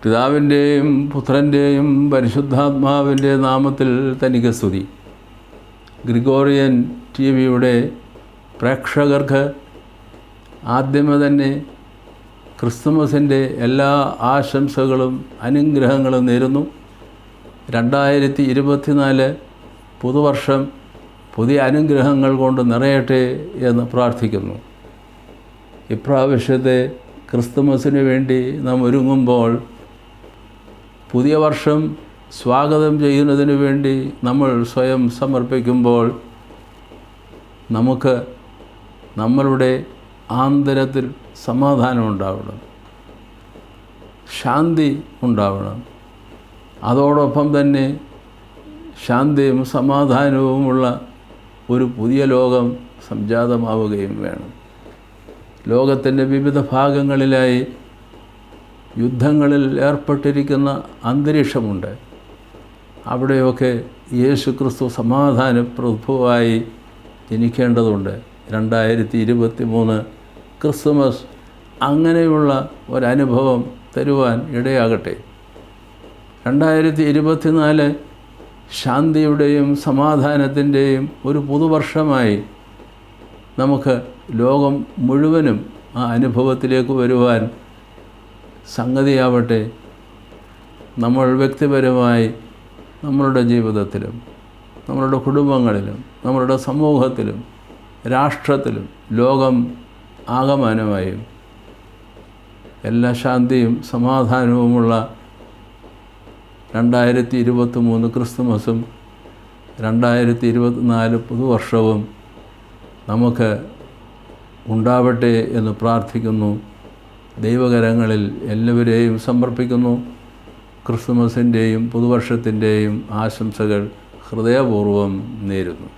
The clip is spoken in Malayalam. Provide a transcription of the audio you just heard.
പിതാവിൻ്റെയും പുത്രൻ്റെയും പരിശുദ്ധാത്മാവിൻ്റെ നാമത്തിൽ തനിക്ക് സ്തുതി. ഗ്രിഗോറിയൻ ടി വിയുടെ പ്രേക്ഷകർക്ക് ആദ്യമേ തന്നെ ക്രിസ്തുമസിൻ്റെ എല്ലാ ആശംസകളും അനുഗ്രഹങ്ങളും നേരുന്നു. 2024 പുതുവർഷം പുതിയ അനുഗ്രഹങ്ങൾ കൊണ്ട് നിറയട്ടെ എന്ന് പ്രാർത്ഥിക്കുന്നു. ഇപ്രാവശ്യത്തെ ക്രിസ്തുമസിന് വേണ്ടി നാം ഒരുങ്ങുമ്പോൾ, പുതിയ വർഷം സ്വാഗതം ചെയ്യുന്നതിന് വേണ്ടി നമ്മൾ സ്വയം സമർപ്പിക്കുമ്പോൾ, നമുക്ക് നമ്മളുടെ ആന്തരത്തിൽ സമാധാനം ഉണ്ടാവണം, ശാന്തി ഉണ്ടാവണം. അതോടൊപ്പം തന്നെ ശാന്തിയും സമാധാനവുമുള്ള ഒരു പുതിയ ലോകം സംജാതമാവുകയും വേണം. ലോകത്തിൻ്റെ വിവിധ ഭാഗങ്ങളിലായി യുദ്ധങ്ങളിൽ ഏർപ്പെട്ടിരിക്കുന്ന അന്തരീക്ഷമുണ്ട്. അവിടെയൊക്കെ യേശുക്രിസ്തു സമാധാന പ്രഭുവായി ജനിക്കേണ്ടതുണ്ട്. 2023 ക്രിസ്തുമസ് അങ്ങനെയുള്ള ഒരനുഭവം തരുവാൻ ഇടയാകട്ടെ. 2024 ശാന്തിയുടെയും സമാധാനത്തിൻ്റെയും ഒരു പുതുവർഷമായി നമുക്ക് ലോകം മുഴുവനും ആ അനുഭവത്തിലേക്ക് വരുവാൻ സംഗതിയാവട്ടെ. നമ്മൾ വ്യക്തിപരമായി നമ്മളുടെ ജീവിതത്തിലും നമ്മളുടെ കുടുംബങ്ങളിലും നമ്മളുടെ സമൂഹത്തിലും രാഷ്ട്രത്തിലും ലോകം ആകമാനമായും എല്ലാ ശാന്തിയും സമാധാനവുമുള്ള 2023 ക്രിസ്തുമസും 2024 പുതുവർഷവും നമുക്ക് ഉണ്ടാവട്ടെ എന്ന് പ്രാർത്ഥിക്കുന്നു. ദൈവകരങ്ങളിൽ എല്ലാവരെയും സമർപ്പിക്കുന്നു. ക്രിസ്തുമസിൻ്റെയും പുതുവർഷത്തിൻ്റെയും ആശംസകൾ ഹൃദയപൂർവ്വം നേരുന്നു.